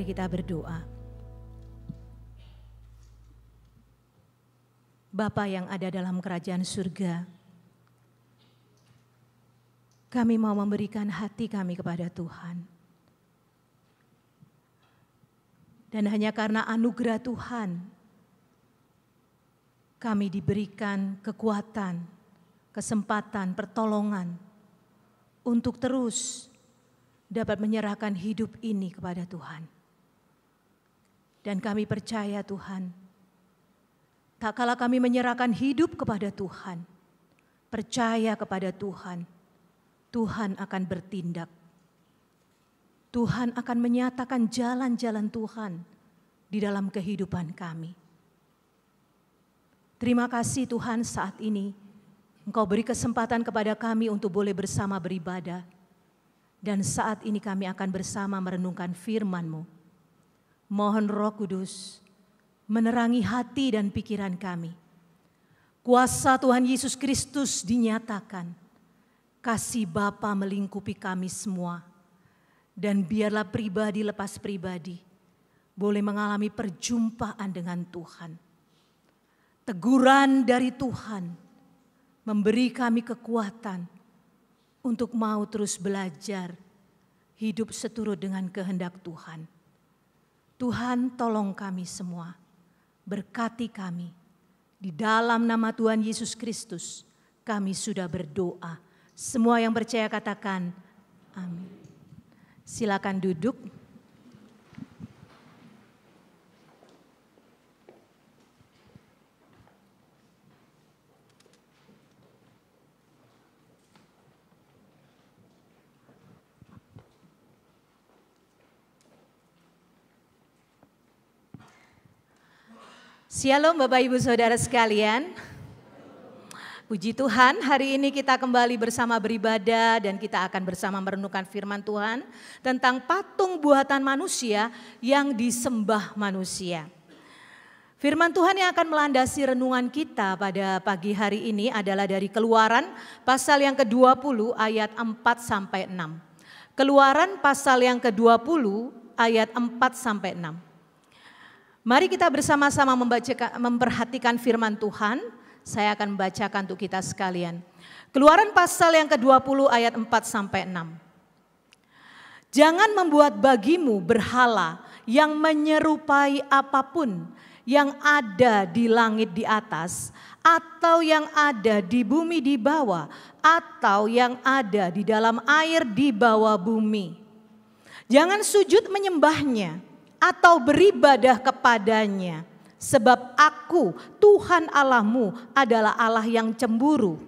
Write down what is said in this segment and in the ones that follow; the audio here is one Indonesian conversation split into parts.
mari kita berdoa. Bapa yang ada dalam kerajaan surga, kami mau memberikan hati kami kepada Tuhan. Dan hanya karena anugerah Tuhan, kami diberikan kekuatan, kesempatan, pertolongan untuk terus dapat menyerahkan hidup ini kepada Tuhan. Dan kami percaya Tuhan, tak kala kami menyerahkan hidup kepada Tuhan, percaya kepada Tuhan, Tuhan akan bertindak. Tuhan akan menyatakan jalan-jalan Tuhan di dalam kehidupan kami. Terima kasih Tuhan, saat ini Engkau beri kesempatan kepada kami untuk boleh bersama beribadah. Dan saat ini kami akan bersama merenungkan firman-Mu. Mohon Roh Kudus menerangi hati dan pikiran kami. Kuasa Tuhan Yesus Kristus dinyatakan. Kasih Bapa melingkupi kami semua. Dan biarlah pribadi lepas pribadi boleh mengalami perjumpaan dengan Tuhan. Teguran dari Tuhan memberi kami kekuatan untuk mau terus belajar hidup seturut dengan kehendak Tuhan. Tuhan tolong kami semua, berkati kami. Di dalam nama Tuhan Yesus Kristus kami sudah berdoa. Semua yang percaya katakan amin. Silakan duduk. Shalom Bapak Ibu Saudara sekalian. Puji Tuhan, hari ini kita kembali bersama beribadah dan kita akan bersama merenungkan firman Tuhan tentang patung buatan manusia yang disembah manusia. Firman Tuhan yang akan melandasi renungan kita pada pagi hari ini adalah dari Keluaran pasal yang ke-20 ayat 4-6. Keluaran pasal yang ke-20 ayat 4-6. Mari kita bersama-sama memperhatikan firman Tuhan. Saya akan membacakan untuk kita sekalian. Keluaran pasal yang ke-20 ayat 4-6. Jangan membuat bagimu berhala yang menyerupai apapun yang ada di langit di atas, atau yang ada di bumi di bawah, atau yang ada di dalam air di bawah bumi. Jangan sujud menyembahnya atau beribadah kepadanya. Sebab aku, Tuhan Allahmu, adalah Allah yang cemburu,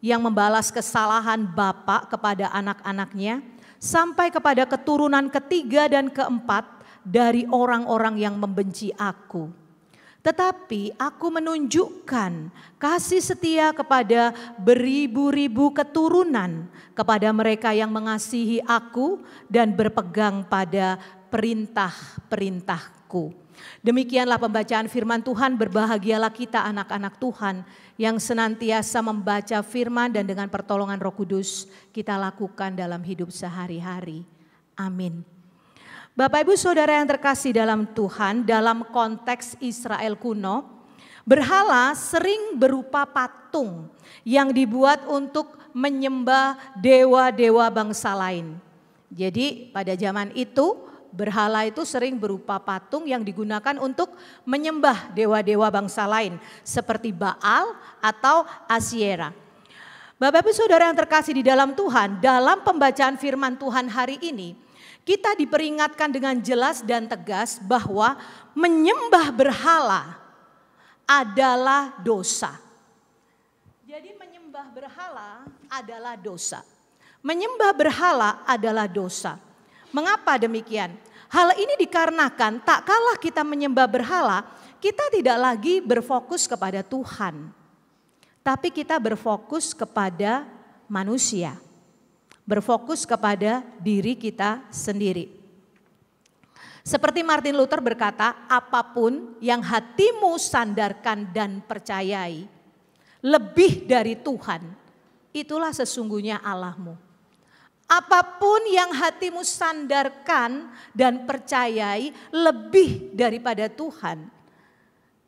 yang membalas kesalahan bapa kepada anak-anaknya, sampai kepada keturunan ketiga dan keempat dari orang-orang yang membenci aku. Tetapi aku menunjukkan kasih setia kepada beribu-ribu keturunan, kepada mereka yang mengasihi aku dan berpegang pada perintah-perintahku. Demikianlah pembacaan firman Tuhan. Berbahagialah kita anak-anak Tuhan yang senantiasa membaca firman dan dengan pertolongan Roh Kudus kita lakukan dalam hidup sehari-hari. Amin. Bapak Ibu Saudara yang terkasih dalam Tuhan, dalam konteks Israel kuno, berhala sering berupa patung yang dibuat untuk menyembah dewa-dewa bangsa lain. Jadi pada zaman itu berhala itu sering berupa patung yang digunakan untuk menyembah dewa-dewa bangsa lain seperti Baal atau Asyera. Bapak Ibu Saudara yang terkasih di dalam Tuhan, dalam pembacaan firman Tuhan hari ini kita diperingatkan dengan jelas dan tegas bahwa menyembah berhala adalah dosa. Jadi menyembah berhala adalah dosa. Menyembah berhala adalah dosa. Mengapa demikian? Hal ini dikarenakan tak kalah kita menyembah berhala, kita tidak lagi berfokus kepada Tuhan. Tapi kita berfokus kepada manusia. Berfokus kepada diri kita sendiri. Seperti Martin Luther berkata, apapun yang hatimu sandarkan dan percayai lebih dari Tuhan, itulah sesungguhnya Allahmu. Apapun yang hatimu sandarkan dan percayai lebih daripada Tuhan,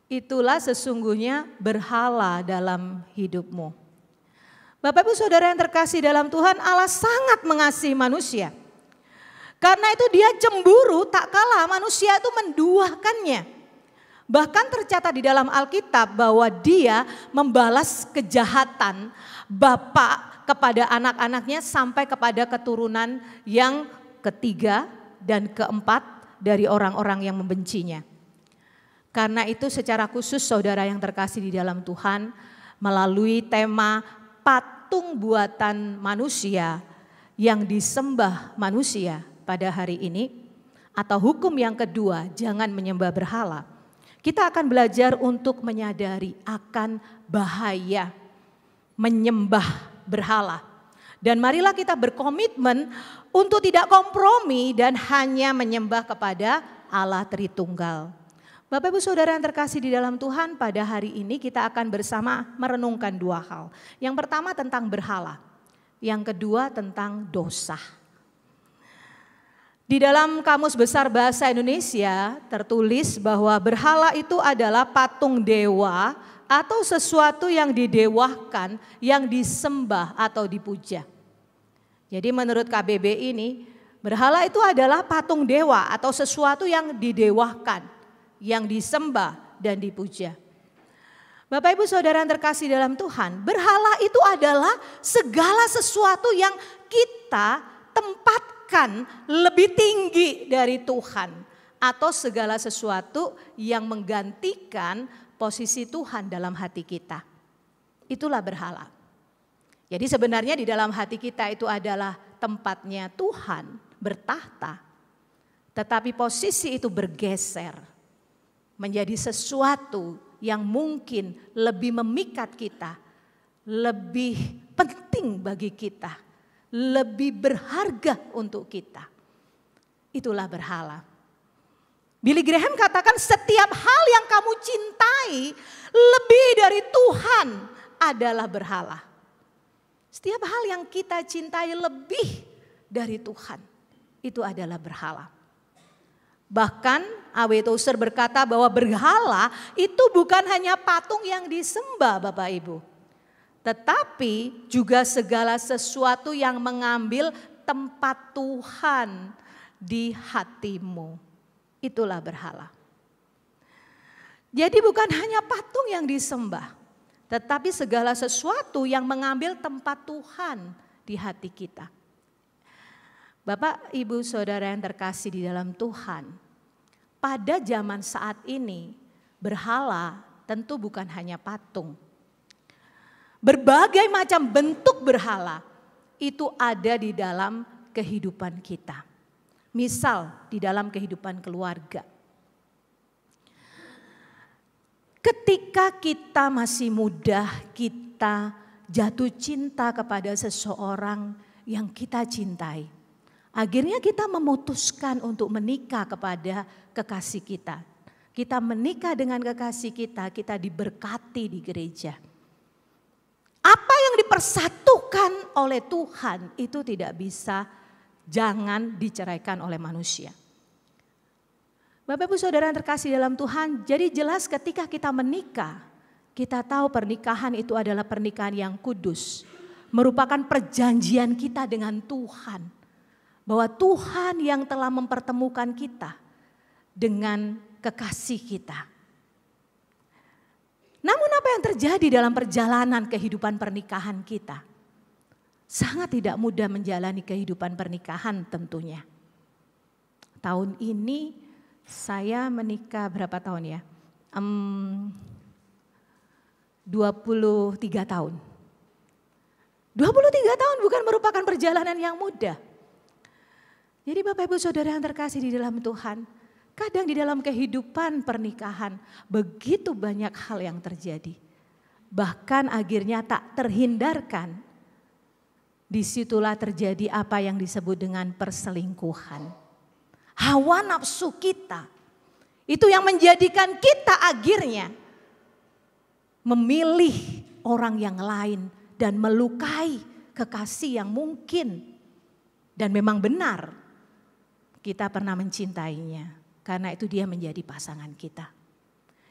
itulah sesungguhnya berhala dalam hidupmu. Bapak Ibu Saudara yang terkasih dalam Tuhan, Allah sangat mengasihi manusia. Karena itu dia cemburu tak kalah manusia itu menduakannya. Bahkan tercatat di dalam Alkitab bahwa dia membalas kejahatan Bapa kepada anak-anaknya sampai kepada keturunan yang ketiga dan keempat dari orang-orang yang membencinya. Karena itu secara khusus saudara yang terkasih di dalam Tuhan, melalui tema patung buatan manusia yang disembah manusia pada hari ini, atau hukum yang kedua, jangan menyembah berhala. Kita akan belajar untuk menyadari akan bahaya menyembah berhala. Dan marilah kita berkomitmen untuk tidak kompromi dan hanya menyembah kepada Allah Tritunggal. Bapak Ibu Saudara yang terkasih di dalam Tuhan, pada hari ini kita akan bersama merenungkan dua hal. Yang pertama tentang berhala, yang kedua tentang dosa. Di dalam Kamus Besar Bahasa Indonesia tertulis bahwa berhala itu adalah patung dewa atau sesuatu yang didewakan, yang disembah atau dipuja. Jadi menurut KBBI ini, berhala itu adalah patung dewa atau sesuatu yang didewakan, yang disembah dan dipuja. Bapak Ibu Saudara yang terkasih dalam Tuhan, berhala itu adalah segala sesuatu yang kita tempatkan lebih tinggi dari Tuhan, atau segala sesuatu yang menggantikan posisi Tuhan dalam hati kita. Itulah berhala. Jadi sebenarnya di dalam hati kita itu adalah tempatnya Tuhan bertahta. Tetapi posisi itu bergeser menjadi sesuatu yang mungkin lebih memikat kita, lebih penting bagi kita, lebih berharga untuk kita. Itulah berhala. Billy Graham katakan setiap hal yang kamu cintai lebih dari Tuhan adalah berhala. Setiap hal yang kita cintai lebih dari Tuhan itu adalah berhala. Bahkan A.W. Tozer berkata bahwa berhala itu bukan hanya patung yang disembah Bapak Ibu. Tetapi juga segala sesuatu yang mengambil tempat Tuhan di hatimu. Itulah berhala. Jadi bukan hanya patung yang disembah, tetapi segala sesuatu yang mengambil tempat Tuhan di hati kita. Bapak, Ibu, Saudara yang terkasih di dalam Tuhan, pada zaman saat ini berhala tentu bukan hanya patung. Berbagai macam bentuk berhala itu ada di dalam kehidupan kita. Misal di dalam kehidupan keluarga. Ketika kita masih muda, kita jatuh cinta kepada seseorang yang kita cintai. Akhirnya kita memutuskan untuk menikah kepada kekasih kita. Kita menikah dengan kekasih kita, kita diberkati di gereja. Apa yang dipersatukan oleh Tuhan itu tidak bisa, jangan diceraikan oleh manusia. Bapak Ibu Saudara yang terkasih dalam Tuhan, jadi jelas ketika kita menikah, kita tahu pernikahan itu adalah pernikahan yang kudus. Merupakan perjanjian kita dengan Tuhan. Bahwa Tuhan yang telah mempertemukan kita dengan kekasih kita. Namun apa yang terjadi dalam perjalanan kehidupan pernikahan kita? Sangat tidak mudah menjalani kehidupan pernikahan tentunya. Tahun ini saya menikah berapa tahun ya? 23 tahun. 23 tahun bukan merupakan perjalanan yang mudah. Jadi Bapak Ibu Saudara yang terkasih di dalam Tuhan, kadang di dalam kehidupan pernikahan begitu banyak hal yang terjadi. Bahkan akhirnya tak terhindarkan. Disitulah terjadi apa yang disebut dengan perselingkuhan. Hawa nafsu kita, itu yang menjadikan kita akhirnya memilih orang yang lain dan melukai kekasih yang mungkin Dan memang benar kita pernah mencintainya, karena itu dia menjadi pasangan kita.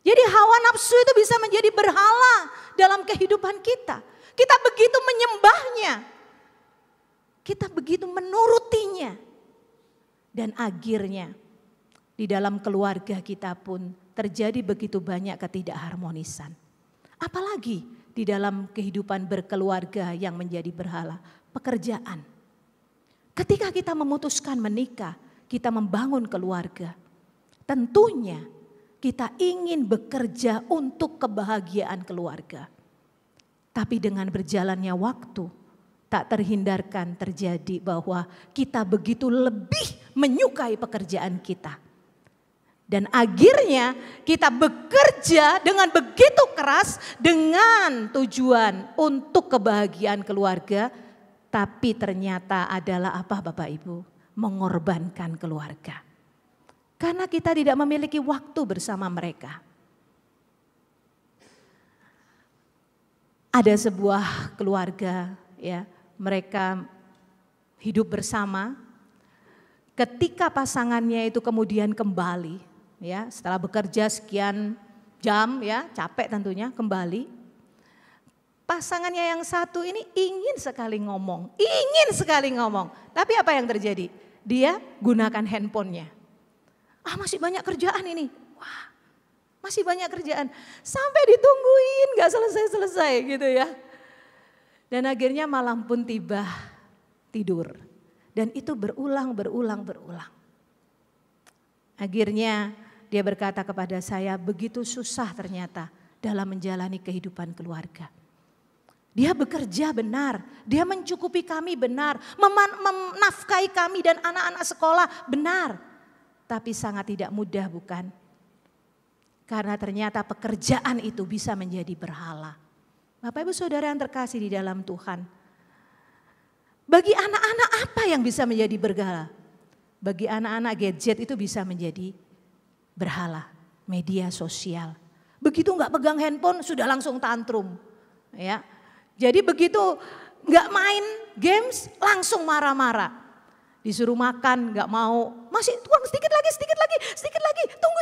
Jadi hawa nafsu itu bisa menjadi berhala dalam kehidupan kita. Kita begitu menyembahnya, kita begitu menurutinya. Dan akhirnya di dalam keluarga kita pun terjadi begitu banyak ketidakharmonisan. Apalagi di dalam kehidupan berkeluarga yang menjadi berhala, pekerjaan. Ketika kita memutuskan menikah, kita membangun keluarga. Tentunya kita ingin bekerja untuk kebahagiaan keluarga. Tapi dengan berjalannya waktu, tak terhindarkan terjadi bahwa kita begitu lebih menyukai pekerjaan kita. Dan akhirnya kita bekerja dengan begitu keras dengan tujuan untuk kebahagiaan keluarga. Tapi ternyata adalah apa Bapak Ibu? Mengorbankan keluarga. Karena kita tidak memiliki waktu bersama mereka. Ada sebuah keluarga, ya, mereka hidup bersama. Ketika pasangannya itu kemudian kembali, ya, setelah bekerja sekian jam, ya, capek tentunya, kembali. Pasangannya yang satu ini ingin sekali ngomong. Tapi apa yang terjadi? Dia gunakan handphonenya. Masih banyak kerjaan ini. Wah, masih banyak kerjaan. Sampai ditungguin gak selesai-selesai gitu ya. Dan akhirnya malam pun tiba, tidur. Dan itu berulang. Akhirnya dia berkata kepada saya, begitu susah ternyata dalam menjalani kehidupan keluarga. Dia bekerja benar, dia mencukupi kami benar, menafkahi kami dan anak-anak sekolah benar. Tapi sangat tidak mudah bukan? Karena ternyata pekerjaan itu bisa menjadi berhala. Bapak Ibu Saudara yang terkasih di dalam Tuhan. Bagi anak-anak apa yang bisa menjadi berhala? Bagi anak-anak gadget itu bisa menjadi berhala. Media sosial. Begitu enggak pegang handphone sudah langsung tantrum. Ya. Jadi begitu gak main games langsung marah-marah. Disuruh makan gak mau, masih tuang sedikit lagi, tunggu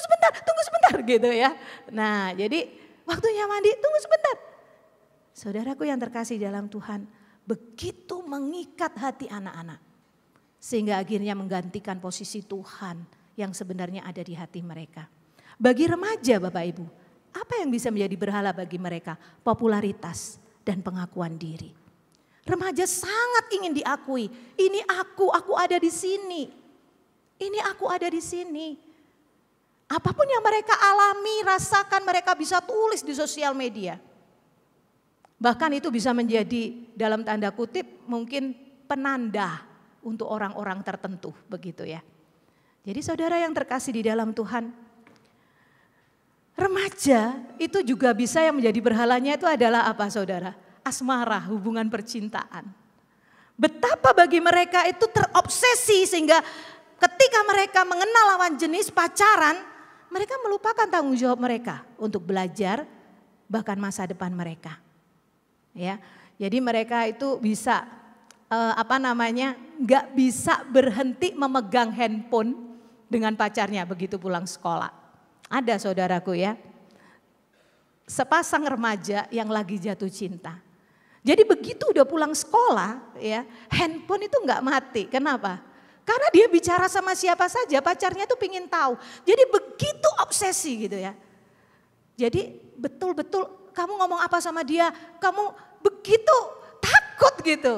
sebentar gitu ya. Nah jadi waktunya mandi, tunggu sebentar. Saudaraku yang terkasih dalam Tuhan, begitu mengikat hati anak-anak. Sehingga akhirnya menggantikan posisi Tuhan yang sebenarnya ada di hati mereka. Bagi remaja Bapak Ibu, apa yang bisa menjadi berhala bagi mereka? Popularitas dan pengakuan diri. Remaja sangat ingin diakui. Ini aku ada di sini. Ini aku ada di sini. Apapun yang mereka alami, rasakan, mereka bisa tulis di sosial media. Bahkan itu bisa menjadi dalam tanda kutip mungkin penanda untuk orang-orang tertentu begitu ya. Jadi saudara yang terkasih di dalam Tuhan, remaja itu juga bisa yang menjadi berhalanya itu adalah apa saudara? Asmara, hubungan percintaan. Betapa bagi mereka itu terobsesi sehingga ketika mereka mengenal lawan jenis pacaran, mereka melupakan tanggung jawab mereka untuk belajar bahkan masa depan mereka. Ya, jadi mereka itu bisa nggak bisa berhenti memegang handphone dengan pacarnya begitu pulang sekolah. Ada saudaraku ya, sepasang remaja yang lagi jatuh cinta. Jadi begitu udah pulang sekolah ya, handphone itu nggak mati. Kenapa? Karena dia bicara sama siapa saja, pacarnya tuh pingin tahu. Jadi begitu obsesi gitu ya. Jadi betul-betul kamu ngomong apa sama dia, kamu begitu takut gitu.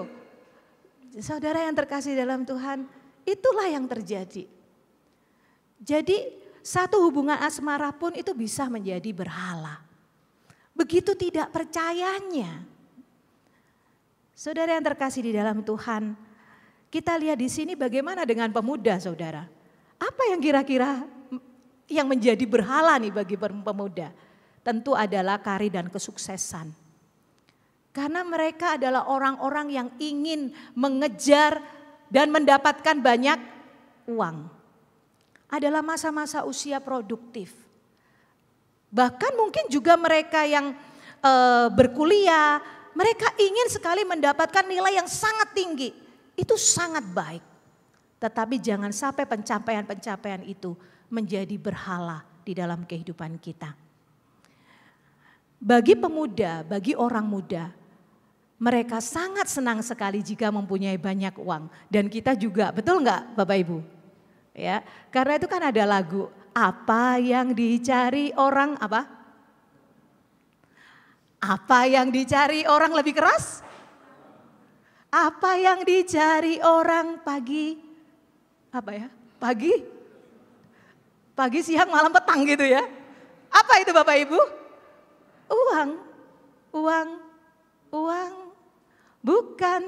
Saudara yang terkasih dalam Tuhan, itulah yang terjadi. Jadi satu hubungan asmara pun itu bisa menjadi berhala. Begitu tidak percayanya. Saudara yang terkasih di dalam Tuhan, kita lihat di sini bagaimana dengan pemuda saudara. Apa yang kira-kira yang menjadi berhala nih bagi pemuda? Tentu adalah karir dan kesuksesan. Karena mereka adalah orang-orang yang ingin mengejar dan mendapatkan banyak uang. Adalah masa-masa usia produktif. Bahkan mungkin juga mereka yang berkuliah, mereka ingin sekali mendapatkan nilai yang sangat tinggi. Itu sangat baik. Tetapi jangan sampai pencapaian-pencapaian itu menjadi berhala di dalam kehidupan kita. Bagi pemuda, bagi orang muda, mereka sangat senang sekali jika mempunyai banyak uang. Dan kita juga, betul enggak Bapak Ibu? Ya, karena itu kan ada lagu, apa yang dicari orang apa? Apa yang dicari orang lebih keras? Apa yang dicari orang pagi? Apa ya? Pagi, siang, malam, petang gitu ya. Apa itu Bapak Ibu? Uang. Bukan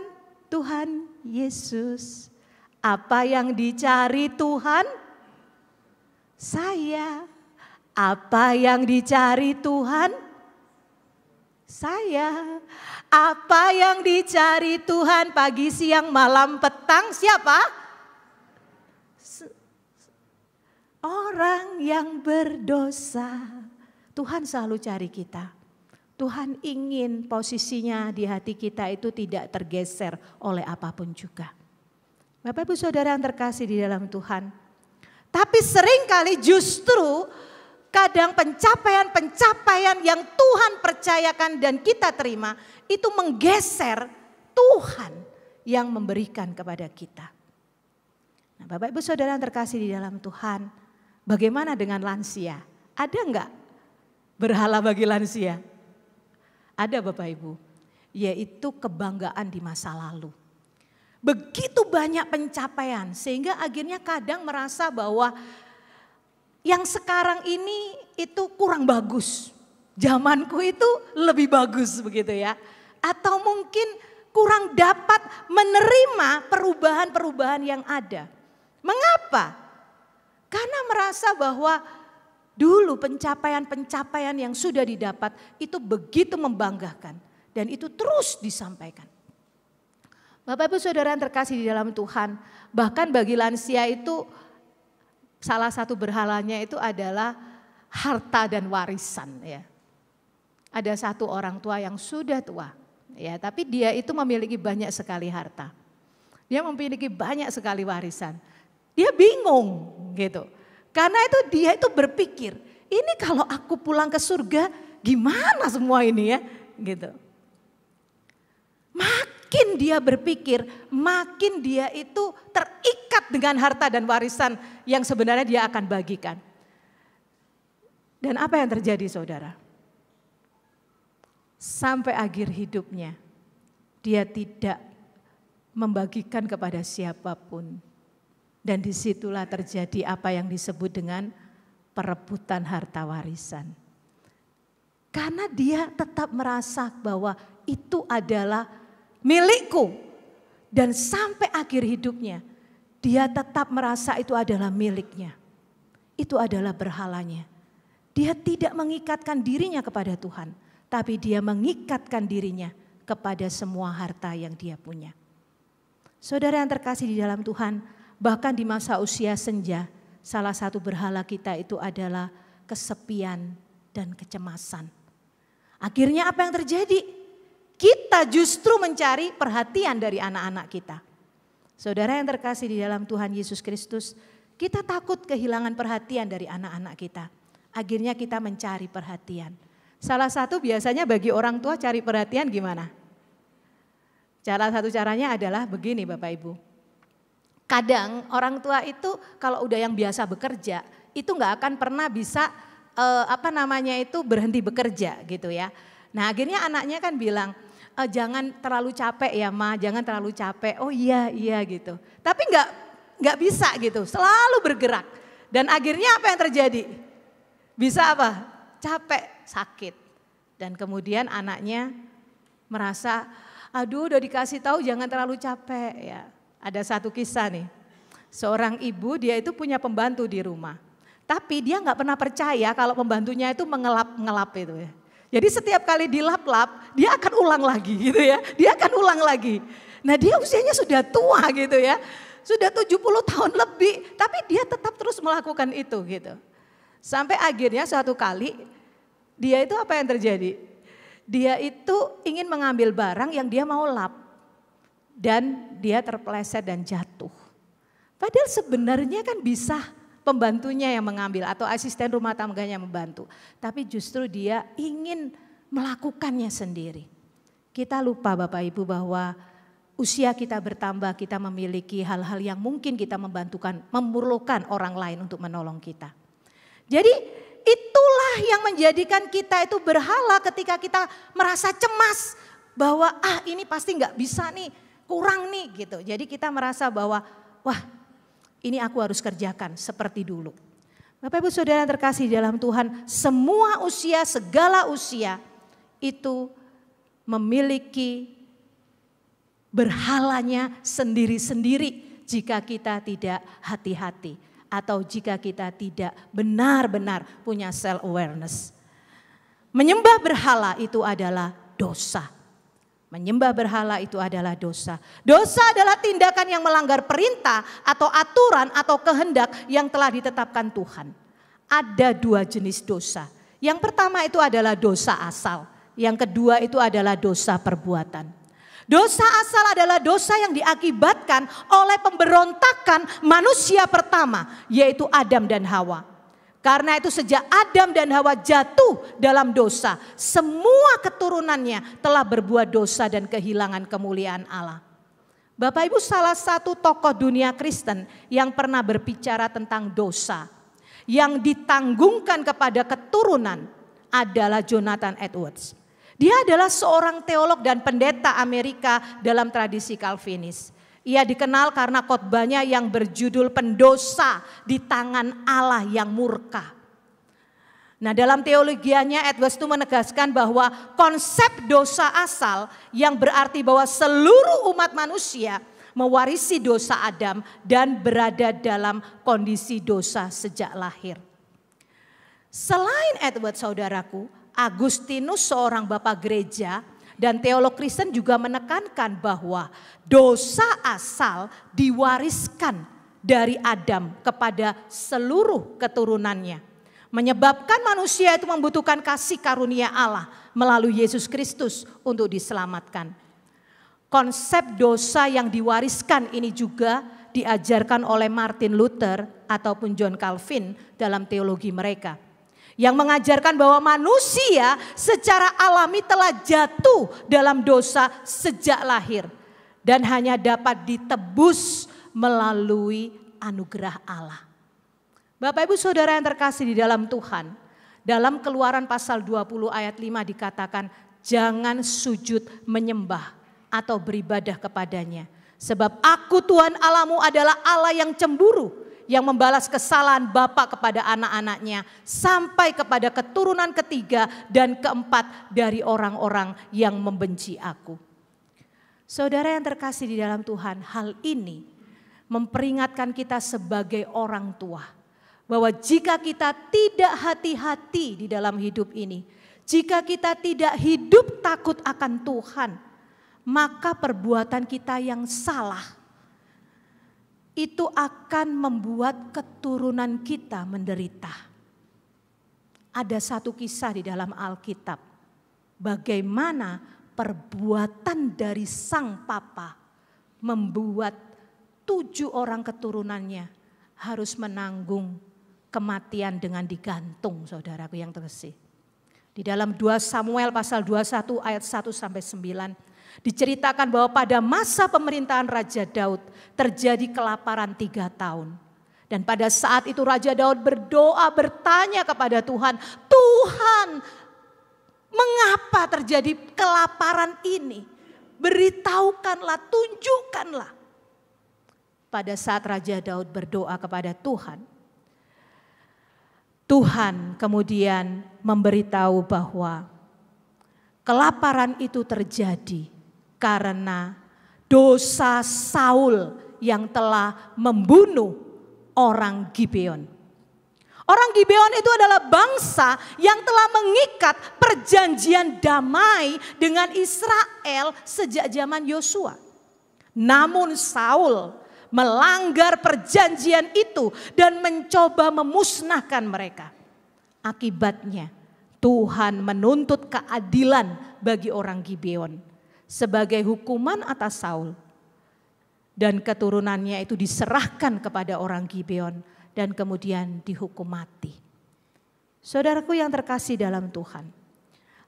Tuhan Yesus. Apa yang dicari Tuhan? Saya. Apa yang dicari Tuhan? Saya. Apa yang dicari Tuhan pagi, siang, malam, petang? Siapa? Orang yang berdosa. Tuhan selalu cari kita. Tuhan ingin posisinya di hati kita itu tidak tergeser oleh apapun juga. Bapak Ibu Saudara yang terkasih di dalam Tuhan. Tapi seringkali justru kadang pencapaian-pencapaian yang Tuhan percayakan dan kita terima itu menggeser Tuhan yang memberikan kepada kita. Nah, Bapak Ibu Saudara yang terkasih di dalam Tuhan, bagaimana dengan lansia? Ada enggak berhala bagi lansia? Ada Bapak Ibu, yaitu kebanggaan di masa lalu. Begitu banyak pencapaian sehingga akhirnya kadang merasa bahwa yang sekarang ini itu kurang bagus. Zamanku itu lebih bagus begitu ya. Atau mungkin kurang dapat menerima perubahan-perubahan yang ada. Mengapa? Karena merasa bahwa dulu pencapaian-pencapaian yang sudah didapat itu begitu membanggakan. Dan itu terus disampaikan. Bapak Ibu Saudara yang terkasih di dalam Tuhan. Bahkan bagi lansia itu salah satu berhalanya itu adalah harta dan warisan ya. Ada satu orang tua yang sudah tua ya, tapi dia itu memiliki banyak sekali harta. Dia memiliki banyak sekali warisan. Dia bingung gitu. Karena itu dia itu berpikir, ini kalau aku pulang ke surga gimana semua ini ya gitu. Makin dia berpikir, makin dia itu terikat dengan harta dan warisan yang sebenarnya dia akan bagikan. Dan apa yang terjadi saudara? Sampai akhir hidupnya dia tidak membagikan kepada siapapun. Dan disitulah terjadi apa yang disebut dengan perebutan harta warisan. Karena dia tetap merasa bahwa itu adalah milikku. Dan sampai akhir hidupnya dia tetap merasa itu adalah miliknya. Itu adalah berhalanya. Dia tidak mengikatkan dirinya kepada Tuhan. Tapi dia mengikatkan dirinya kepada semua harta yang dia punya. Saudara yang terkasih di dalam Tuhan, bahkan di masa usia senja, salah satu berhala kita itu adalah kesepian dan kecemasan. Akhirnya apa yang terjadi? Kita justru mencari perhatian dari anak-anak kita. Saudara yang terkasih di dalam Tuhan Yesus Kristus, kita takut kehilangan perhatian dari anak-anak kita. Akhirnya kita mencari perhatian. Salah satu biasanya bagi orang tua cari perhatian gimana? Salah satu caranya adalah begini Bapak Ibu. Kadang orang tua itu kalau udah yang biasa bekerja itu nggak akan pernah bisa berhenti bekerja gitu ya. Nah akhirnya anaknya kan bilang jangan terlalu capek ya Ma, jangan terlalu capek. Oh iya gitu. Tapi nggak bisa gitu, selalu bergerak. Dan akhirnya apa yang terjadi? Bisa apa? Capek, sakit. Dan kemudian anaknya merasa, aduh udah dikasih tahu jangan terlalu capek ya. Ada satu kisah nih, seorang ibu dia itu punya pembantu di rumah. Tapi dia nggak pernah percaya kalau pembantunya itu mengelap itu ya. Jadi setiap kali dilap-lap dia akan ulang lagi gitu ya. Dia akan ulang lagi. Nah dia usianya sudah tua gitu ya. Sudah 70 tahun lebih tapi dia tetap terus melakukan itu gitu. Sampai akhirnya suatu kali dia itu apa yang terjadi? Dia itu ingin mengambil barang yang dia mau lap. Dan dia terpeleset dan jatuh. Padahal sebenarnya kan bisa pembantunya yang mengambil atau asisten rumah tangganya membantu. Tapi justru dia ingin melakukannya sendiri. Kita lupa Bapak Ibu bahwa usia kita bertambah, kita memiliki hal-hal yang mungkin kita memerlukan orang lain untuk menolong kita. Jadi itulah yang menjadikan kita itu berhala ketika kita merasa cemas bahwa ini pasti nggak bisa nih, kurang nih gitu. Jadi kita merasa bahwa wah ini aku harus kerjakan seperti dulu. Bapak Ibu Saudara yang terkasih dalam Tuhan, semua usia, segala usia itu memiliki berhalanya sendiri-sendiri jika kita tidak hati-hati atau jika kita tidak benar-benar punya self awareness. Menyembah berhala itu adalah dosa. Menyembah berhala itu adalah dosa. Dosa adalah tindakan yang melanggar perintah atau aturan atau kehendak yang telah ditetapkan Tuhan. Ada dua jenis dosa. Yang pertama itu adalah dosa asal. Yang kedua itu adalah dosa perbuatan. Dosa asal adalah dosa yang diakibatkan oleh pemberontakan manusia pertama, yaitu Adam dan Hawa. Karena itu sejak Adam dan Hawa jatuh dalam dosa, semua keturunannya telah berbuat dosa dan kehilangan kemuliaan Allah. Bapak Ibu, salah satu tokoh dunia Kristen yang pernah berbicara tentang dosa yang ditanggungkan kepada keturunan adalah Jonathan Edwards. Dia adalah seorang teolog dan pendeta Amerika dalam tradisi Calvinis. Ia dikenal karena khotbahnya yang berjudul pendosa di tangan Allah yang murka. Nah, dalam teologianya Edwards itu menegaskan bahwa konsep dosa asal yang berarti bahwa seluruh umat manusia mewarisi dosa Adam dan berada dalam kondisi dosa sejak lahir. Selain Edwards saudaraku, Agustinus seorang bapak gereja dan teolog Kristen juga menekankan bahwa dosa asal diwariskan dari Adam kepada seluruh keturunannya. Menyebabkan manusia itu membutuhkan kasih karunia Allah melalui Yesus Kristus untuk diselamatkan. Konsep dosa yang diwariskan ini juga diajarkan oleh Martin Luther ataupun John Calvin dalam teologi mereka. Yang mengajarkan bahwa manusia secara alami telah jatuh dalam dosa sejak lahir. Dan hanya dapat ditebus melalui anugerah Allah. Bapak Ibu Saudara yang terkasih di dalam Tuhan. Dalam Keluaran pasal 20 ayat 5 dikatakan, jangan sujud menyembah atau beribadah kepadanya. Sebab aku Tuhan Allahmu adalah Allah yang cemburu, yang membalas kesalahan bapa kepada anak-anaknya sampai kepada keturunan ketiga dan keempat dari orang-orang yang membenci aku. Saudara yang terkasih di dalam Tuhan, hal ini memperingatkan kita sebagai orang tua bahwa jika kita tidak hati-hati di dalam hidup ini, jika kita tidak hidup takut akan Tuhan, maka perbuatan kita yang salah itu akan membuat keturunan kita menderita. Ada satu kisah di dalam Alkitab, bagaimana perbuatan dari sang papa membuat 7 orang keturunannya harus menanggung kematian dengan digantung, saudaraku yang terkasih. Di dalam 2 Samuel pasal 21 ayat 1 sampai 9 diceritakan bahwa pada masa pemerintahan Raja Daud terjadi kelaparan 3 tahun. Dan pada saat itu Raja Daud berdoa, bertanya kepada Tuhan, Tuhan, mengapa terjadi kelaparan ini? Beritahukanlah, tunjukkanlah. Pada saat Raja Daud berdoa kepada Tuhan, Tuhan kemudian memberitahu bahwa kelaparan itu terjadi karena dosa Saul yang telah membunuh orang Gibeon. Orang Gibeon itu adalah bangsa yang telah mengikat perjanjian damai dengan Israel sejak zaman Yosua. Namun Saul melanggar perjanjian itu dan mencoba memusnahkan mereka. Akibatnya Tuhan menuntut keadilan bagi orang Gibeon sebagai hukuman atas Saul. dan keturunannya itu diserahkan kepada orang Gibeon dan kemudian dihukum mati. Saudaraku yang terkasih dalam Tuhan,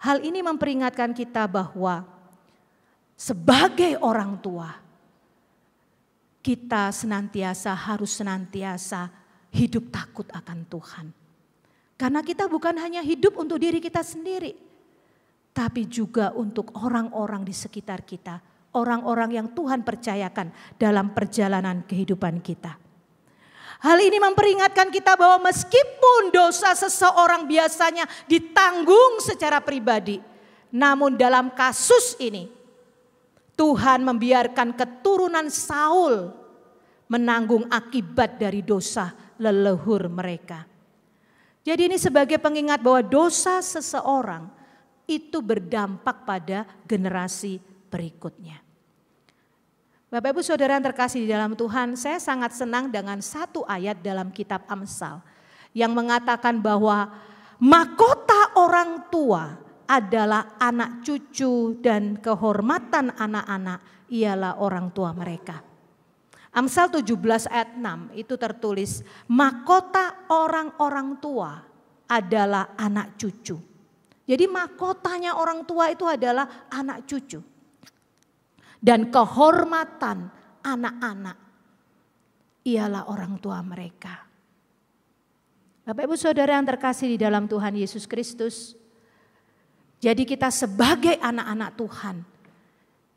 hal ini memperingatkan kita bahwa sebagai orang tua, kita harus senantiasa hidup takut akan Tuhan. Karena kita bukan hanya hidup untuk diri kita sendiri, tapi juga untuk orang-orang di sekitar kita, orang-orang yang Tuhan percayakan dalam perjalanan kehidupan kita. Hal ini memperingatkan kita bahwa meskipun dosa seseorang biasanya ditanggung secara pribadi, namun dalam kasus ini Tuhan membiarkan keturunan Saul menanggung akibat dari dosa leluhur mereka. Jadi ini sebagai pengingat bahwa dosa seseorang itu berdampak pada generasi berikutnya. Bapak Ibu Saudara yang terkasih di dalam Tuhan, saya sangat senang dengan satu ayat dalam kitab Amsal yang mengatakan bahwa mahkota orang tua adalah anak cucu dan kehormatan anak-anak ialah orang tua mereka. Amsal 17 ayat 6 itu tertulis, mahkota orang-orang tua adalah anak cucu. Jadi mahkotanya orang tua itu adalah anak cucu. Dan kehormatan anak-anak ialah orang tua mereka. Bapak Ibu Saudara yang terkasih di dalam Tuhan Yesus Kristus, jadi kita sebagai anak-anak Tuhan,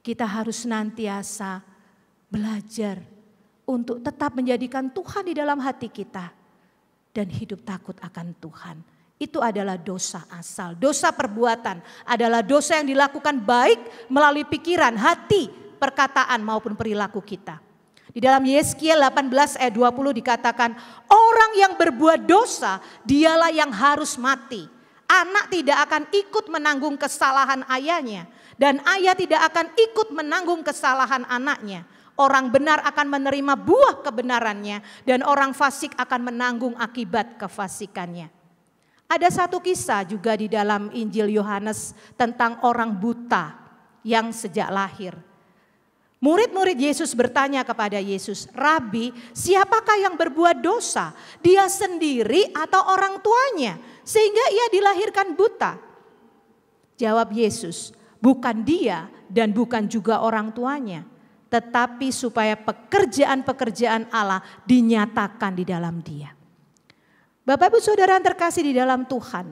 kita harus senantiasa belajar untuk tetap menjadikan Tuhan di dalam hati kita dan hidup takut akan Tuhan. Itu adalah dosa asal. Dosa perbuatan adalah dosa yang dilakukan baik melalui pikiran, hati, perkataan maupun perilaku kita. Di dalam Yeskiel 18 ayat 20 dikatakan, orang yang berbuat dosa dialah yang harus mati. Anak tidak akan ikut menanggung kesalahan ayahnya dan ayah tidak akan ikut menanggung kesalahan anaknya. Orang benar akan menerima buah kebenarannya dan orang fasik akan menanggung akibat kefasikannya. Ada satu kisah juga di dalam Injil Yohanes tentang orang buta yang sejak lahir. Murid-murid Yesus bertanya kepada Yesus, "Rabi, siapakah yang berbuat dosa? Dia sendiri atau orang tuanya sehingga ia dilahirkan buta?" Jawab Yesus, "Bukan dia dan bukan juga orang tuanya, tetapi supaya pekerjaan-pekerjaan Allah dinyatakan di dalam dia." Bapak Ibu Saudara yang terkasih di dalam Tuhan,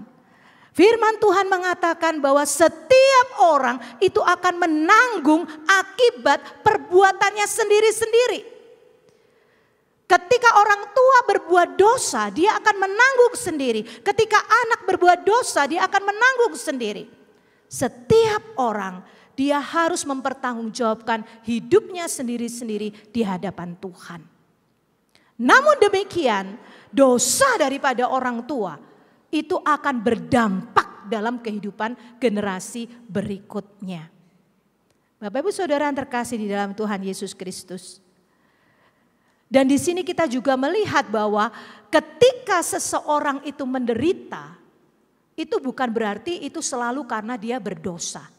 firman Tuhan mengatakan bahwa setiap orang itu akan menanggung akibat perbuatannya sendiri-sendiri. Ketika orang tua berbuat dosa, dia akan menanggung sendiri. Ketika anak berbuat dosa, dia akan menanggung sendiri. Setiap orang dia harus mempertanggungjawabkan hidupnya sendiri-sendiri di hadapan Tuhan. Namun demikian, dosa daripada orang tua itu akan berdampak dalam kehidupan generasi berikutnya. Bapak Ibu Saudara yang terkasih di dalam Tuhan Yesus Kristus. Dan di sini kita juga melihat bahwa ketika seseorang itu menderita, itu bukan berarti itu selalu karena dia berdosa.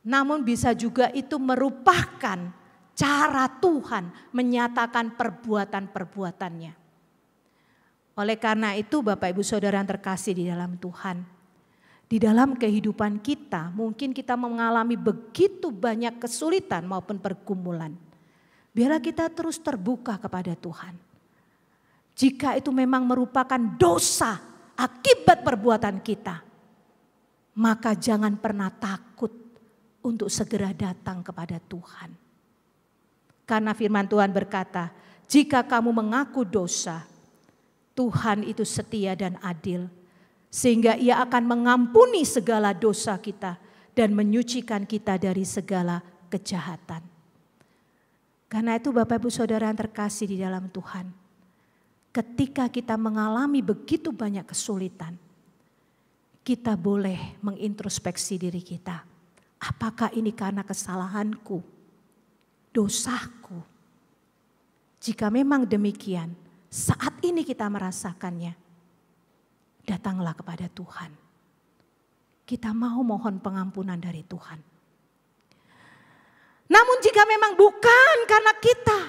Namun bisa juga itu merupakan cara Tuhan menyatakan perbuatan-perbuatannya. Oleh karena itu Bapak Ibu Saudara yang terkasih di dalam Tuhan, di dalam kehidupan kita mungkin kita mengalami begitu banyak kesulitan maupun pergumulan. Biarlah kita terus terbuka kepada Tuhan. Jika itu memang merupakan dosa akibat perbuatan kita, maka jangan pernah takut untuk segera datang kepada Tuhan. Karena firman Tuhan berkata, jika kamu mengaku dosa, Tuhan itu setia dan adil, sehingga Ia akan mengampuni segala dosa kita dan menyucikan kita dari segala kejahatan. Karena itu Bapak Ibu Saudara yang terkasih di dalam Tuhan, ketika kita mengalami begitu banyak kesulitan, kita boleh mengintrospeksi diri kita. Apakah ini karena kesalahanku, dosaku? Jika memang demikian, saat ini kita merasakannya, datanglah kepada Tuhan. Kita mau mohon pengampunan dari Tuhan. Namun jika memang bukan karena kita,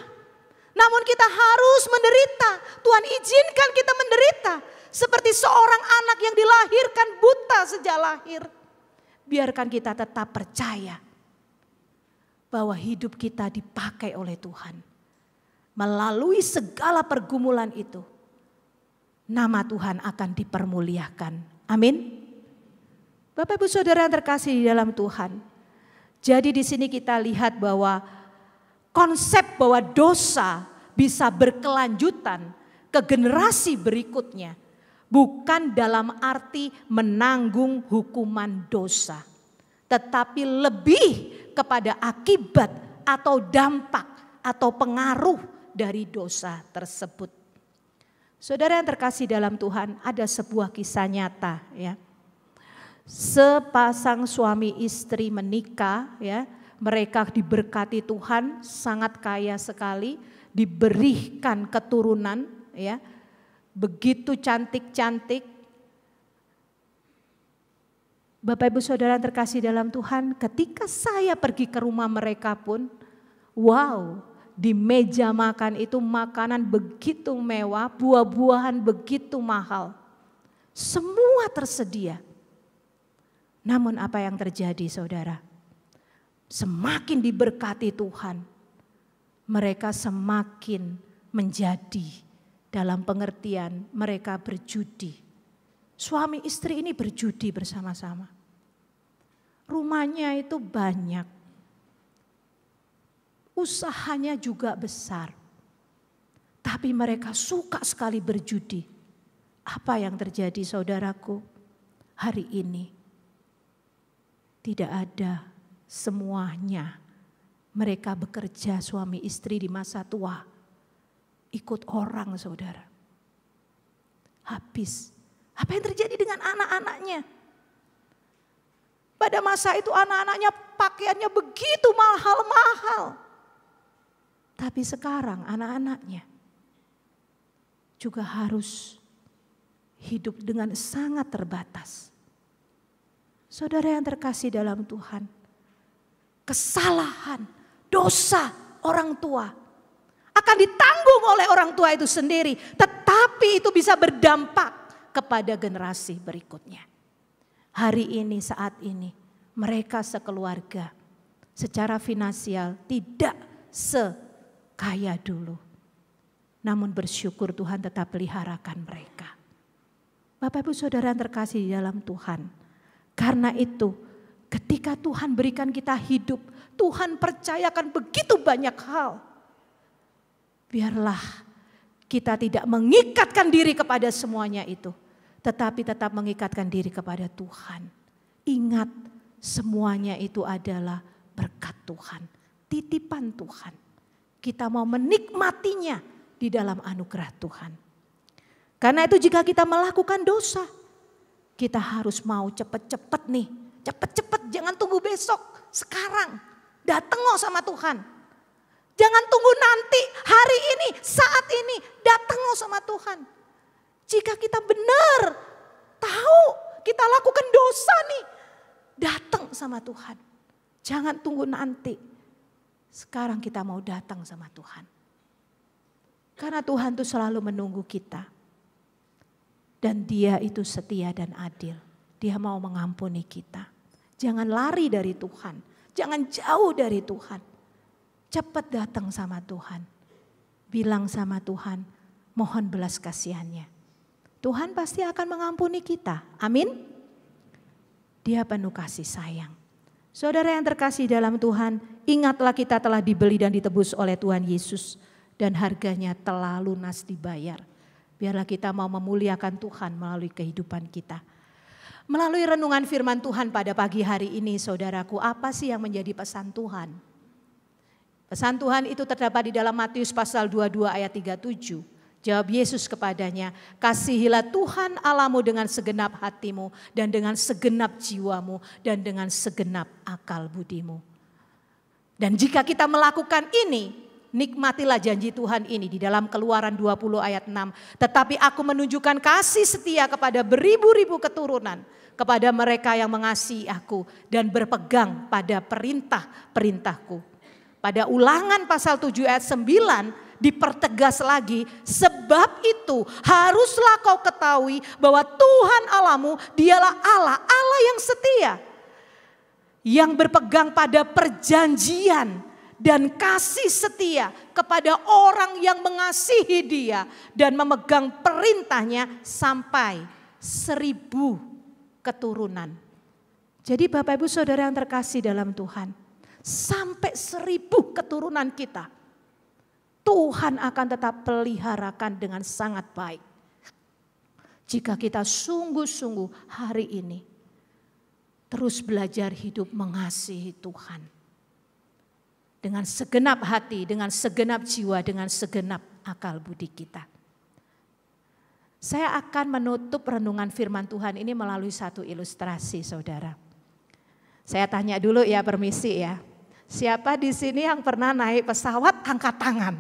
namun kita harus menderita. Tuhan izinkan kita menderita. Seperti seorang anak yang dilahirkan buta sejak lahir. Biarkan kita tetap percaya bahwa hidup kita dipakai oleh Tuhan. Melalui segala pergumulan itu, nama Tuhan akan dipermuliakan. Amin. Bapak Ibu Saudara yang terkasih di dalam Tuhan. Jadi di sini kita lihat bahwa konsep bahwa dosa bisa berkelanjutan ke generasi berikutnya. Bukan dalam arti menanggung hukuman dosa. Tetapi lebih kepada akibat atau dampak atau pengaruh dari dosa tersebut. Saudara yang terkasih dalam Tuhan, ada sebuah kisah nyata ya. Sepasang suami istri menikah ya, mereka diberkati Tuhan, sangat kaya sekali, diberikan keturunan ya. Begitu cantik-cantik. Bapak Ibu Saudara yang terkasih dalam Tuhan, ketika saya pergi ke rumah mereka pun, wow, di meja makan itu makanan begitu mewah, buah-buahan begitu mahal. Semua tersedia. Namun apa yang terjadi saudara? Semakin diberkati Tuhan, mereka semakin menjadi dalam pengertian mereka berjudi. Suami istri ini berjudi bersama-sama. Rumahnya itu banyak. Usahanya juga besar. Tapi mereka suka sekali berjudi. Apa yang terjadi saudaraku? Hari ini tidak ada semuanya. Mereka bekerja suami istri di masa tua. Ikut orang saudara. Habis. Apa yang terjadi dengan anak-anaknya? Pada masa itu anak-anaknya pakaiannya begitu mahal-mahal. Tapi sekarang anak-anaknya juga harus hidup dengan sangat terbatas. Saudara yang terkasih dalam Tuhan. Kesalahan, dosa orang tua akan ditanggung oleh orang tua itu sendiri. Tetapi itu bisa berdampak kepada generasi berikutnya. Hari ini, saat ini, mereka sekeluarga secara finansial tidak sekaya dulu. Namun bersyukur Tuhan tetap peliharakan mereka. Bapak Ibu Saudara yang terkasih di dalam Tuhan. Karena itu ketika Tuhan berikan kita hidup, Tuhan percayakan begitu banyak hal. Biarlah kita tidak mengikatkan diri kepada semuanya itu. Tetapi tetap mengikatkan diri kepada Tuhan. Ingat semuanya itu adalah berkat Tuhan. Titipan Tuhan. Kita mau menikmatinya di dalam anugerah Tuhan. Karena itu jika kita melakukan dosa, kita harus mau cepet-cepet nih. Cepet-cepet, jangan tunggu besok. Sekarang, datang sama Tuhan. Jangan tunggu nanti, hari ini, saat ini, datang sama Tuhan. Jika kita benar tahu kita lakukan dosa nih, datang sama Tuhan. Jangan tunggu nanti. Sekarang kita mau datang sama Tuhan. Karena Tuhan itu selalu menunggu kita. Dan Dia itu setia dan adil. Dia mau mengampuni kita. Jangan lari dari Tuhan. Jangan jauh dari Tuhan. Cepat datang sama Tuhan. Bilang sama Tuhan, mohon belas kasihannya. Tuhan pasti akan mengampuni kita. Amin. Dia penuh kasih sayang. Saudara yang terkasih dalam Tuhan, ingatlah kita telah dibeli dan ditebus oleh Tuhan Yesus. Dan harganya telah lunas dibayar. Biarlah kita mau memuliakan Tuhan melalui kehidupan kita. Melalui renungan firman Tuhan pada pagi hari ini saudaraku, apa sih yang menjadi pesan Tuhan? Pesan Tuhan itu terdapat di dalam Matius pasal 22 ayat 37. Jawab Yesus kepadanya, kasihilah Tuhan Allahmu dengan segenap hatimu dan dengan segenap jiwamu dan dengan segenap akal budimu. Dan jika kita melakukan ini, nikmatilah janji Tuhan ini di dalam Keluaran 20 ayat 6. Tetapi aku menunjukkan kasih setia kepada beribu-ribu keturunan, kepada mereka yang mengasihi aku dan berpegang pada perintah-perintahku. Pada Ulangan pasal 7 ayat 9 dipertegas lagi, sebab itu haruslah kau ketahui bahwa Tuhan Allahmu dialah Allah, Allah yang setia, yang berpegang pada perjanjian dan kasih setia kepada orang yang mengasihi Dia dan memegang perintahnya sampai 1000 keturunan. Jadi Bapak Ibu Saudara yang terkasih dalam Tuhan, sampai 1000 keturunan kita, Tuhan akan tetap peliharakan dengan sangat baik. Jika kita sungguh-sungguh hari ini terus belajar hidup mengasihi Tuhan. Dengan segenap hati, dengan segenap jiwa, dengan segenap akal budi kita. Saya akan menutup renungan firman Tuhan ini melalui satu ilustrasi, saudara. Saya tanya dulu ya, permisi ya. Siapa di sini yang pernah naik pesawat, angkat tangan.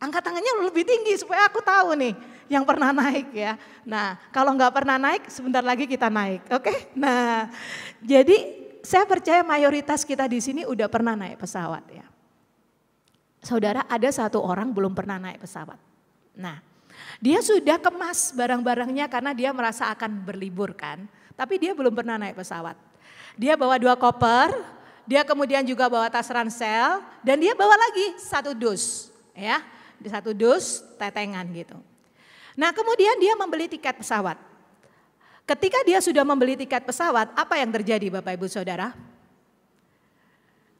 Angkat tangannya lebih tinggi supaya aku tahu nih yang pernah naik ya. Nah, kalau nggak pernah naik, sebentar lagi kita naik, oke? Nah, jadi saya percaya mayoritas kita di sini udah pernah naik pesawat ya. Saudara, ada satu orang belum pernah naik pesawat. Nah, dia sudah kemas barang-barangnya karena dia merasa akan berlibur kan. Tapi dia belum pernah naik pesawat. Dia bawa 2 koper, dia kemudian juga bawa tas ransel, dan dia bawa lagi 1 dus, ya, 1 dus tetengan gitu. Nah kemudian dia membeli tiket pesawat. Ketika dia sudah membeli tiket pesawat, apa yang terjadi Bapak Ibu Saudara?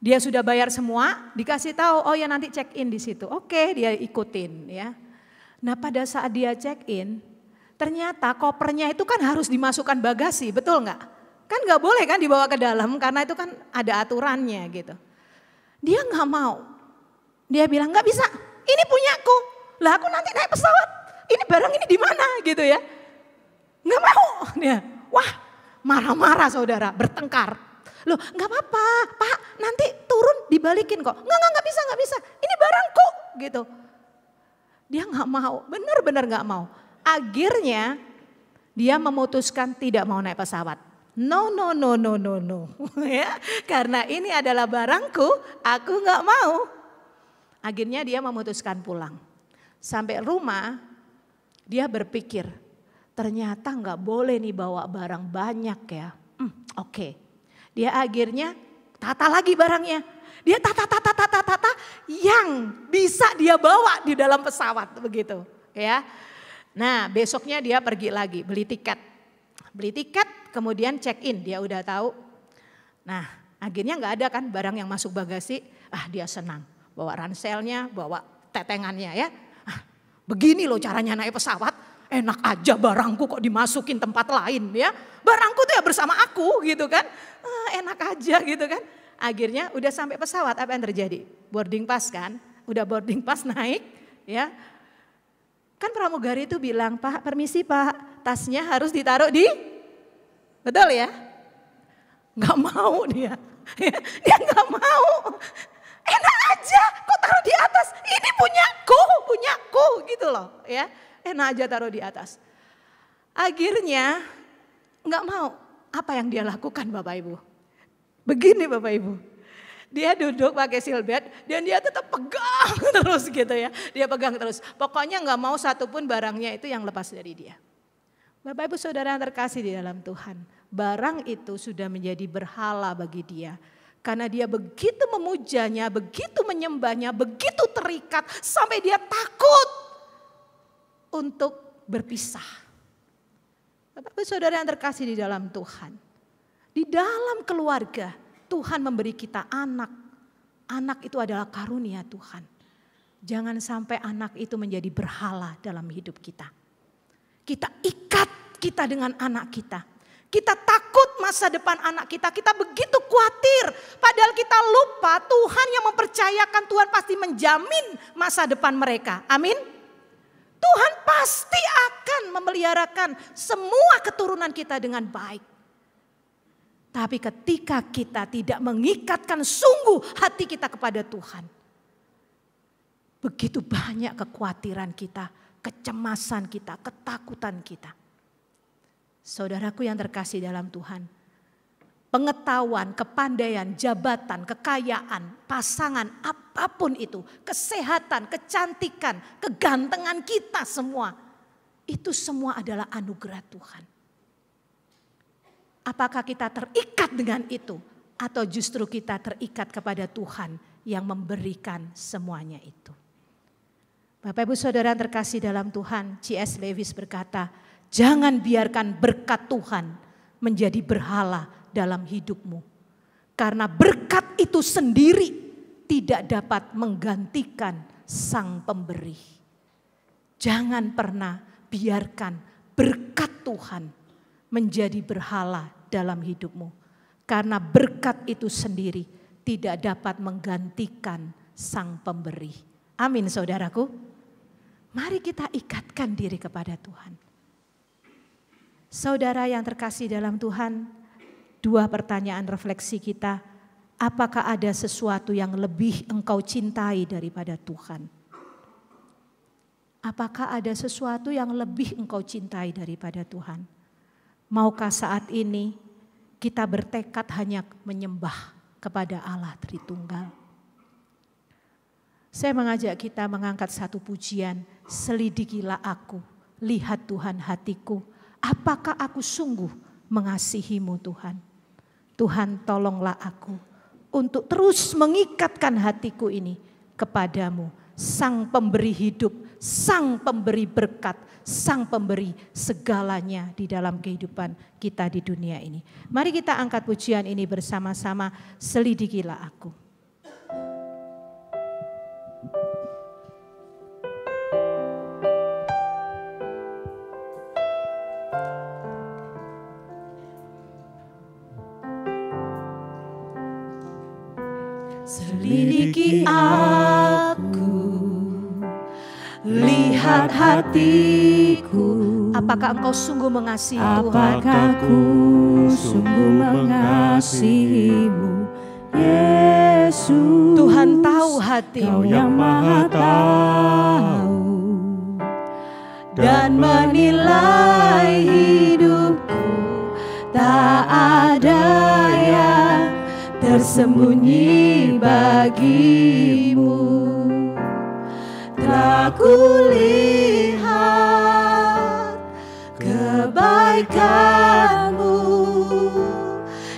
Dia sudah bayar semua, dikasih tahu, oh ya nanti check in di situ. Oke, dia ikutin ya. Nah pada saat dia check in, ternyata kopernya itu kan harus dimasukkan bagasi, betul nggak? Kan gak boleh kan dibawa ke dalam karena itu kan ada aturannya gitu. Dia gak mau. Dia bilang gak bisa, ini punyaku. Lah aku nanti naik pesawat, ini barang ini di mana gitu ya. Gak mau dia. Wah marah-marah saudara, bertengkar. Loh gak apa-apa Pak, nanti turun dibalikin kok. Gak bisa, ini barangku gitu. Dia gak mau, benar-benar gak mau. Akhirnya dia memutuskan tidak mau naik pesawat. No ya, karena ini adalah barangku, aku gak mau. Akhirnya dia memutuskan pulang. Sampai rumah dia berpikir, ternyata gak boleh nih bawa barang banyak ya. Oke. Dia akhirnya tata lagi barangnya. Dia tata yang bisa dia bawa di dalam pesawat begitu ya. Nah besoknya dia pergi lagi beli tiket. Kemudian check in, dia udah tahu. Nah akhirnya gak ada kan barang yang masuk bagasi. Dia senang, bawa ranselnya, bawa tetengannya ya. Begini loh caranya naik pesawat, enak aja barangku kok dimasukin tempat lain ya. Barangku tuh ya bersama aku gitu kan, enak aja gitu kan. Akhirnya udah sampai pesawat, apa yang terjadi? Boarding pass kan, udah boarding pass naik ya. Kan pramugari itu bilang, Pak permisi Pak, tasnya harus ditaruh di, betul ya? Gak mau dia, dia gak mau. Enak aja kok taruh di atas, ini punyaku gitu loh ya. Enak aja taruh di atas. Akhirnya gak mau, apa yang dia lakukan Bapak Ibu? Begini Bapak Ibu. Dia duduk pakai seatbelt dan dia tetap pegang terus gitu ya. Dia pegang terus. Pokoknya gak mau satupun barangnya itu yang lepas dari dia. Bapak Ibu Saudara yang terkasih di dalam Tuhan. Barang itu sudah menjadi berhala bagi dia. Karena dia begitu memujanya, begitu menyembahnya, begitu terikat. Sampai dia takut untuk berpisah. Bapak Ibu Saudara yang terkasih di dalam Tuhan. Di dalam keluarga Tuhan memberi kita anak. Anak itu adalah karunia Tuhan. Jangan sampai anak itu menjadi berhala dalam hidup kita. Kita ikat kita dengan anak kita. Kita takut masa depan anak kita. Kita begitu khawatir. Padahal kita lupa Tuhan yang mempercayakan, Tuhan pasti menjamin masa depan mereka. Amin. Tuhan pasti akan memeliharakan semua keturunan kita dengan baik. Tapi ketika kita tidak mengikatkan sungguh hati kita kepada Tuhan. Begitu banyak kekhawatiran kita, kecemasan kita, ketakutan kita. Saudaraku yang terkasih dalam Tuhan. pengetahuan, kepandaian, jabatan, kekayaan, pasangan, apapun itu, kesehatan, kecantikan, kegantengan kita semua, itu semua adalah anugerah Tuhan. Apakah kita terikat dengan itu atau justru kita terikat kepada Tuhan yang memberikan semuanya itu? Bapak Ibu Saudara yang terkasih dalam Tuhan, C.S. Lewis berkata, jangan biarkan berkat Tuhan menjadi berhala dalam hidupmu. Karena berkat itu sendiri tidak dapat menggantikan Sang Pemberi. Jangan pernah biarkan berkat Tuhan menjadi berhala dalam hidupmu. Karena berkat itu sendiri tidak dapat menggantikan Sang Pemberi. Amin saudaraku. Mari kita ikatkan diri kepada Tuhan. Saudara yang terkasih dalam Tuhan, 2 pertanyaan refleksi kita. Apakah ada sesuatu yang lebih engkau cintai daripada Tuhan? Apakah ada sesuatu yang lebih engkau cintai daripada Tuhan? Maukah saat ini kita bertekad hanya menyembah kepada Allah Tritunggal? Saya mengajak kita mengangkat satu pujian, selidikilah aku, lihat Tuhan hatiku, apakah aku sungguh mengasihimu Tuhan. Tuhan tolonglah aku untuk terus mengikatkan hatiku ini kepadamu, Sang Pemberi hidup, Sang Pemberi berkat, Sang Pemberi segalanya di dalam kehidupan kita di dunia ini. Mari kita angkat pujian ini bersama-sama, selidikilah aku. Selidiki aku, lihat hatiku. Apakah engkau sungguh mengasihi Tuhan? Apakah ku sungguh mengasihimu, Yesus? Tuhan tahu hatimu. Kau yang maha tahu dan menilai hidupku. Tak ada yang tersembunyi bagimu. Telah kulihat kebaikanmu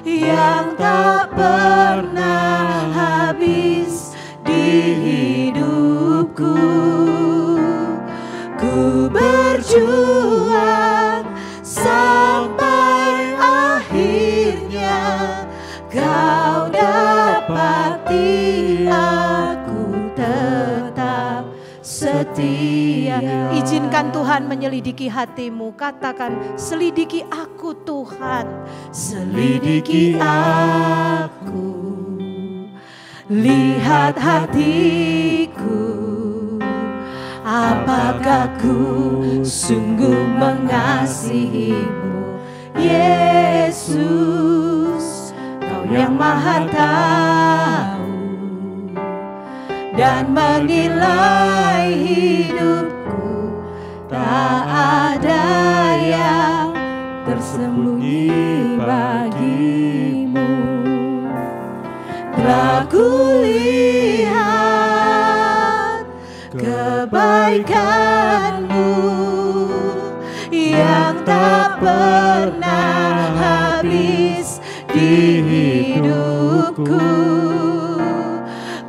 yang tak pernah habis di hidupku. Ku berjuang sampai akhirnya Kau dapati aku tetap setia. Izinkan Tuhan menyelidiki hatimu. Katakan, selidiki aku Tuhan. Selidiki aku, lihat hatiku. Apakah ku sungguh mengasihimu, Yesus? Yang maha tahu dan menilai hidupku. Tak ada yang tersembunyi bagimu. Telah kulihat kebaikanmu yang tak pernah habis di hidupku.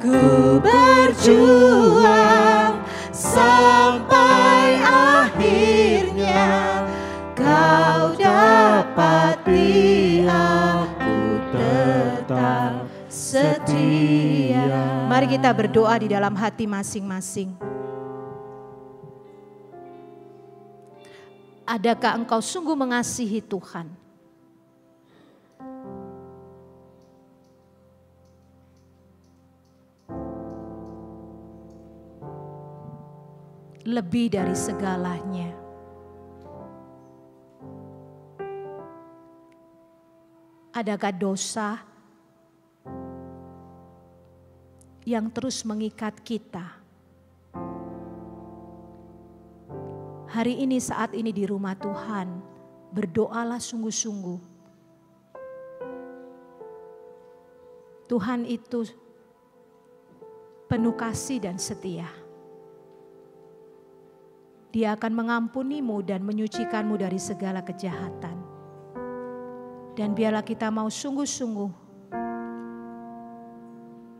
Ku berjuang sampai akhirnya Kau dapati aku tetap setia. Mari kita berdoa di dalam hati masing-masing. Adakah engkau sungguh mengasihi Tuhan? Lebih dari segalanya. Adakah dosa yang terus mengikat kita? Hari ini, saat ini di rumah Tuhan, berdoalah sungguh-sungguh. Tuhan itu penuh kasih dan setia. Dia akan mengampunimu dan menyucikanmu dari segala kejahatan. Dan biarlah kita mau sungguh-sungguh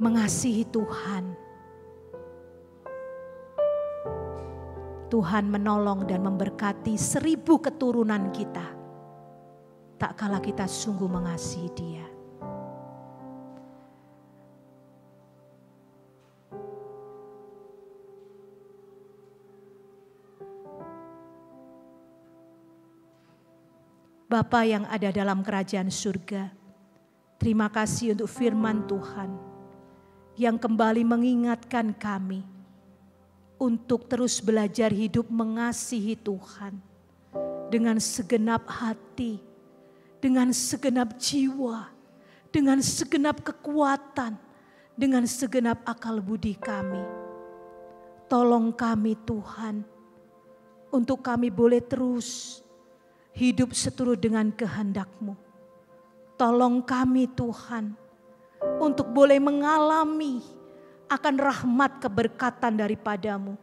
mengasihi Tuhan. Tuhan menolong dan memberkati 1000 keturunan kita. Tak kala kita sungguh mengasihi Dia. Bapa yang ada dalam kerajaan surga, terima kasih untuk firman Tuhan yang kembali mengingatkan kami untuk terus belajar hidup mengasihi Tuhan dengan segenap hati, dengan segenap jiwa, dengan segenap kekuatan, dengan segenap akal budi kami. Tolong kami Tuhan, untuk kami boleh terus hidup seturut dengan kehendak-Mu. Tolong kami Tuhan, untuk boleh mengalami akan rahmat keberkatan daripada-Mu.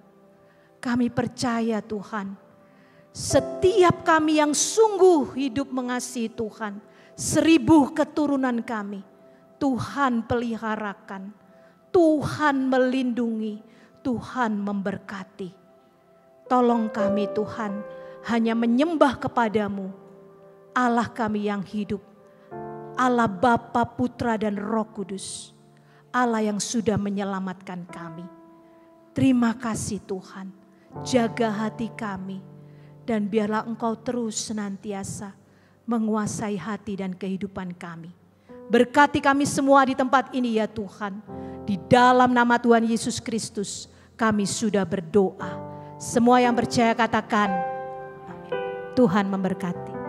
Kami percaya Tuhan, setiap kami yang sungguh hidup mengasihi Tuhan, 1000 keturunan kami, Tuhan peliharakan, Tuhan melindungi, Tuhan memberkati. Tolong kami Tuhan, hanya menyembah kepada-Mu, Allah kami yang hidup, Allah Bapa, Putra dan Roh Kudus, Allah yang sudah menyelamatkan kami. Terima kasih Tuhan, jaga hati kami, dan biarlah Engkau terus senantiasa menguasai hati dan kehidupan kami. Berkati kami semua di tempat ini ya Tuhan, di dalam nama Tuhan Yesus Kristus kami sudah berdoa. Semua yang percaya katakan, Tuhan memberkati.